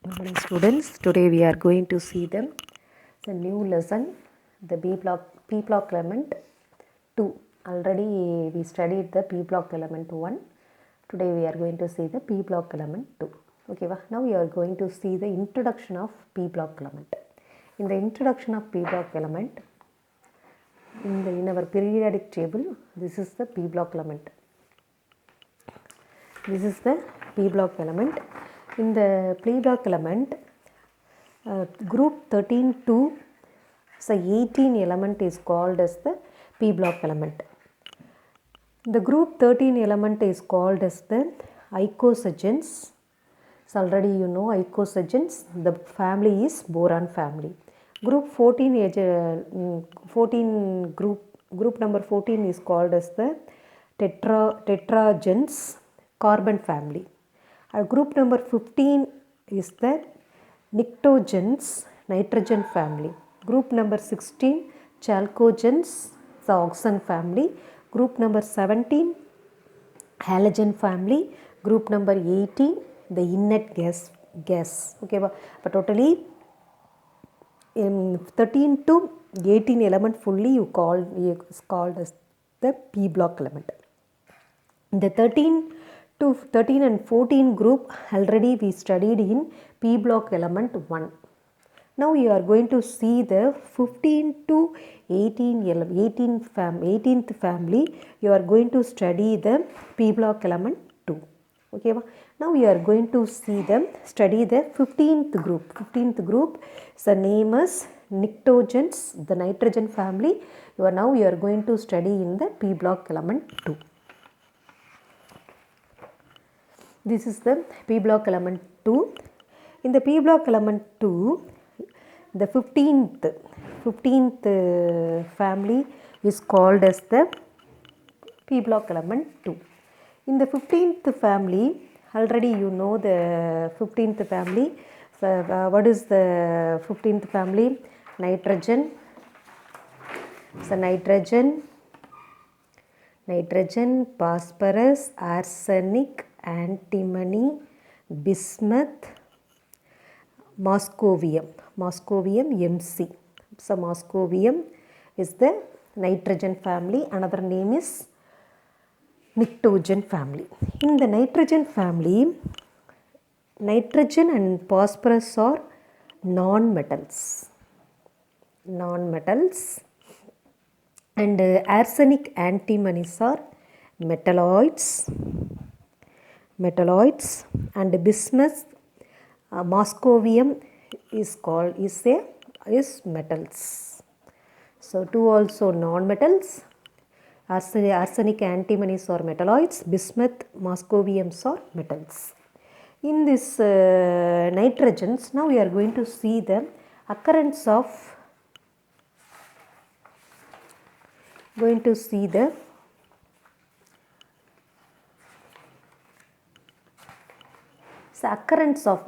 Morning students, today we are going to see the new lesson, the P block element 2. Already we studied the P block element 1. Today we are going to see the P block element 2. Okay, now we are going to see the introduction of P block element. In the introduction of P block element, in our periodic table, this is the P block element. This is the P block element. In the P block element, group 13 to 18 element is called as the P block element. The group 13 element is called as the icosagens. So already you know icosagens. The family is boron family. Group 14 group number 14 is called as the tetragens carbon family. Group number 15 is the pnictogens nitrogen family. Group number 16 chalcogens, the oxygen family. Group number 17 halogen family. Group number 18 the inert gas. Okay, but totally in 13 to 18 element fully is called as the P block element. The 13 and 14 group already we studied in P block element 1. Now we are going to see the 15 to 18th family. You are going to study the P block element 2. Okay, now we are going to study the 15th group. 15th group, the name is pnictogens, the nitrogen family. Now we are going to study in the P block element 2. This is the P block element 2. In the P block element 2, the 15th family is called as the P block element 2. In the 15th family, already you know the 15th family. So, what is the 15th family? Nitrogen. So, nitrogen, phosphorus, arsenic, antimony, bismuth, moscovium Mc. So moscovium is the nitrogen family. Another name is pnictogen family. In the nitrogen family, nitrogen and phosphorus are non-metals, and arsenic, antimonies are metalloids, and bismuth, moscovium is metals. So two also non-metals. Arsenic, antimonies are metalloids. Bismuth, moscoviums are metals. In this nitrogens, now we are going to see the occurrence of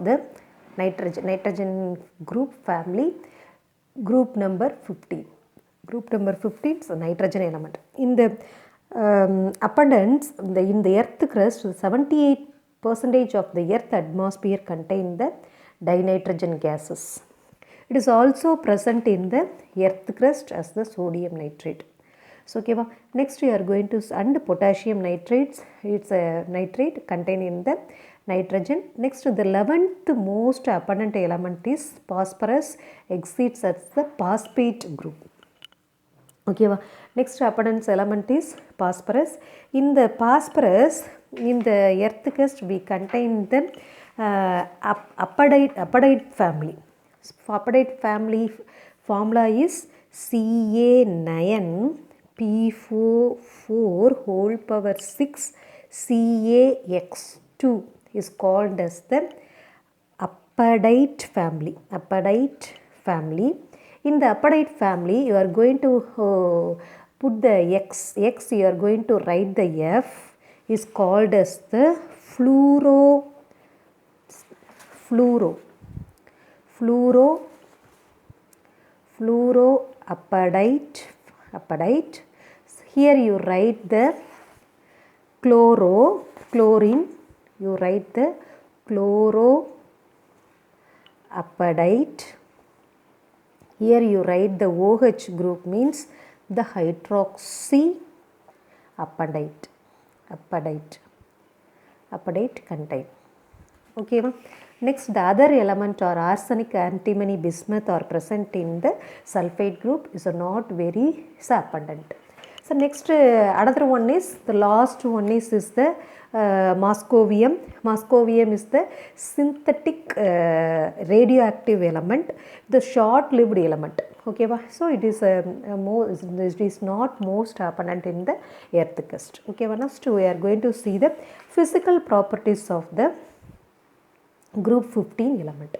the nitrogen group family, group number 15. Group number 15 is a nitrogen element. In the abundance, in the earth crust, 78% of the earth atmosphere contain the dinitrogen gases. It is also present in the earth crust as the sodium nitrate. So, okay, next we are going to, and potassium nitrates, it's a nitrate contained in the nitrogen. Next, the 11th most abundant element is phosphorus, exceeds as the phosphate group. Okay, next abundance element is phosphorus. In the phosphorus, in the earth crust, we contain the apodite family. Apodite family formula is Ca9P4 whole power 6 CaX2 is called as the apodite family. In the apodite family, you are going to put the X, you are going to write the F, is called as the fluoroapodite. Here you write the chlorine, you write the chloro Apodite. Here you write the OH group means the hydroxy apodite. Apodite contain. Okay. Next, the other element or arsenic, antimony, bismuth are present in the sulfate group is not very abundant. So next another one is the last one is the moscovium. Moscovium is the synthetic radioactive element, the short-lived element. Okay, so it is not most abundant in the earth crust. Okay, next we are going to see the physical properties of the group 15 element.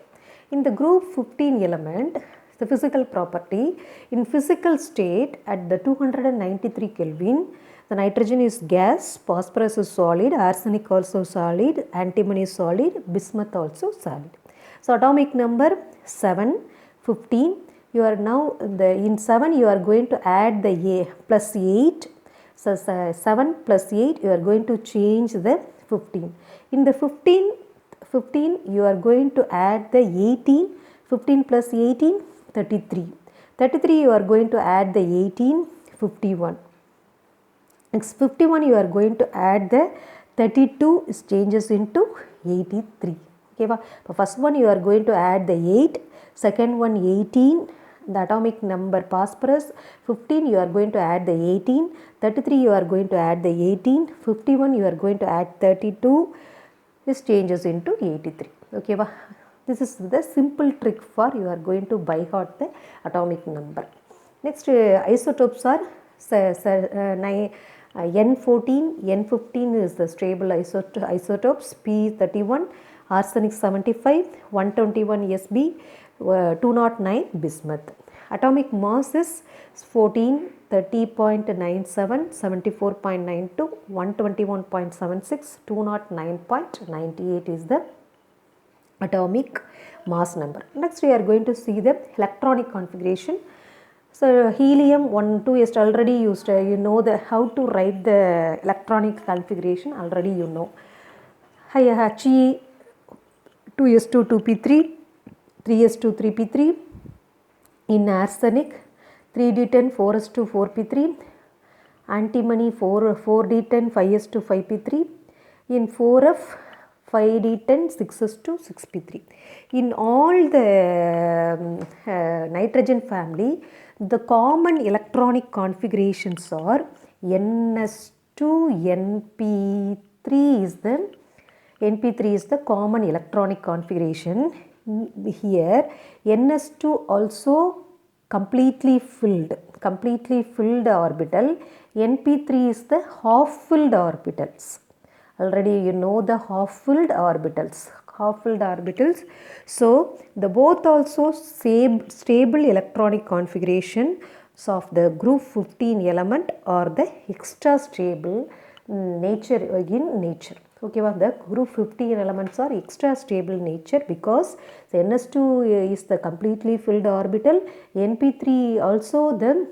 In the group 15 element, the physical property, in physical state at the 293 Kelvin, the nitrogen is gas, phosphorus is solid, arsenic also solid, antimony is solid, bismuth also solid. So atomic number 7, 15, you are now, in 7 you are going to add the A plus 8. So 7 plus 8 you are going to change the 15. In the 15 you are going to add the 18, 15 plus 18, 33. 33 you are going to add the 18, 51. Next 51 you are going to add the 32 is changes into 83. Okay, first one you are going to add the 8, second one 18, the atomic number phosphorus, 15 you are going to add the 18, 33 you are going to add the 18, 51 you are going to add 32, this changes into 83. Okay, this is the simple trick for you are going to by heart the atomic number. Next isotopes are N14, N15 is the stable isotopes, P31, arsenic 75, 121 Sb, 209 bismuth. Atomic mass is 14, 30.97, 74.92, 121.76, 209.98 is the atomic mass number. Next we are going to see the electronic configuration. So helium 1, 2 is already used. You know the how to write the electronic configuration already you know. He 2s2 2p3, 3s2 3p3. In arsenic 3d10 4s2 4p3, antimony 4d10 5s2 5p3. In 4f 5d10 6s2 6p3. In all the nitrogen family, the common electronic configurations are ns2np3 is the common electronic configuration. Here ns2 also completely filled orbital, np3 is the half filled orbitals. Already you know the half filled orbitals. So the both also same stable electronic configuration of the group 15 element or the extra stable nature in nature. Okay, the group 15 elements are extra stable nature because the ns2 is the completely filled orbital, np3 also the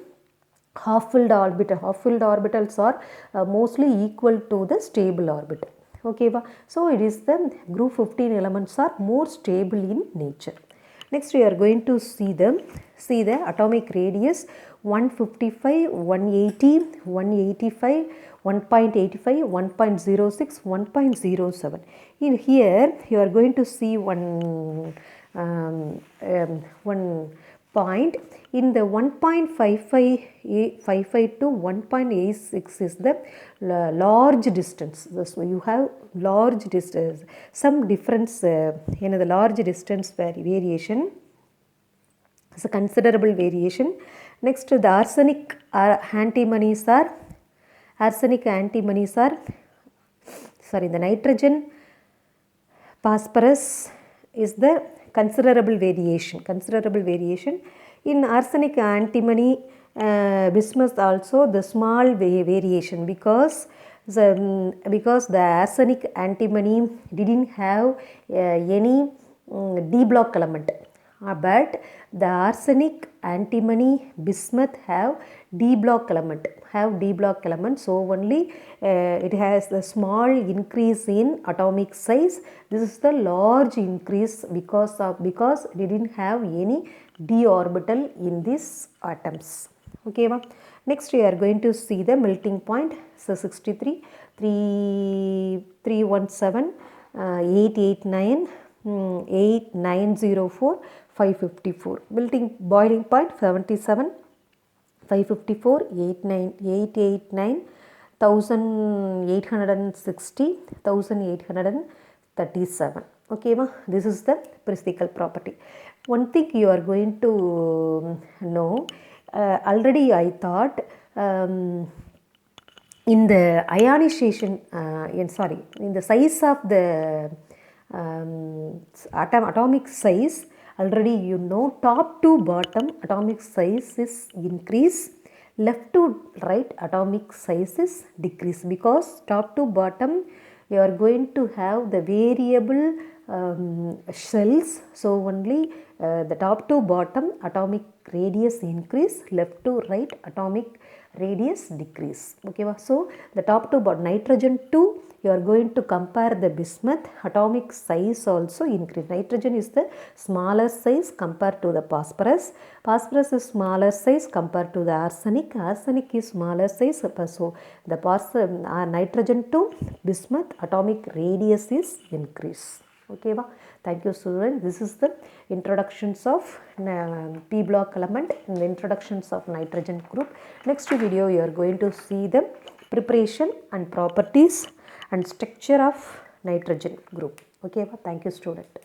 half filled orbital. Half filled orbitals are mostly equal to the stable orbital. Okay, so it is the group 15 elements are more stable in nature. Next we are going to see the atomic radius 155, 180, 185, 1.85, 1.06, 1.07. In here you are going to see one point. In the 1.55 to 1.86 is the large distance. So you have large distance, some difference in the large distance variation. It's a considerable variation. Next, the arsenic antimonies are the nitrogen phosphorus is the considerable variation. In arsenic antimony bismuth also the small variation because the arsenic antimony didn't have any D block element. but the arsenic, antimony, bismuth have D block element, so only it has a small increase in atomic size. This is the large increase because it didn't have any d orbital in these atoms. Okay, next we are going to see the melting point. So 63, 317, 889, 8904, 554. Boiling point 77, 554, 889, 1860, 1837. Okay, this is the Pristikal property. One thing you are going to know, already I thought in the ionization, in the size of the atomic size, already you know top to bottom atomic size is increase, left to right atomic size is decrease, because top to bottom you are going to have the variable shells, so only the top to bottom atomic radius increase, left to right atomic radius decrease. Okay, so the top to bottom nitrogen 2, you are going to compare the bismuth, atomic size also increase. Nitrogen is the smaller size compared to the phosphorus. Phosphorus is smaller size compared to the arsenic. Arsenic is smaller size. So the nitrogen to bismuth atomic radius is increase. Okay, thank you students. This is the introductions of P block element and the introductions of nitrogen group. Next video you are going to see the preparation and properties and structure of nitrogen group. Okay, thank you student.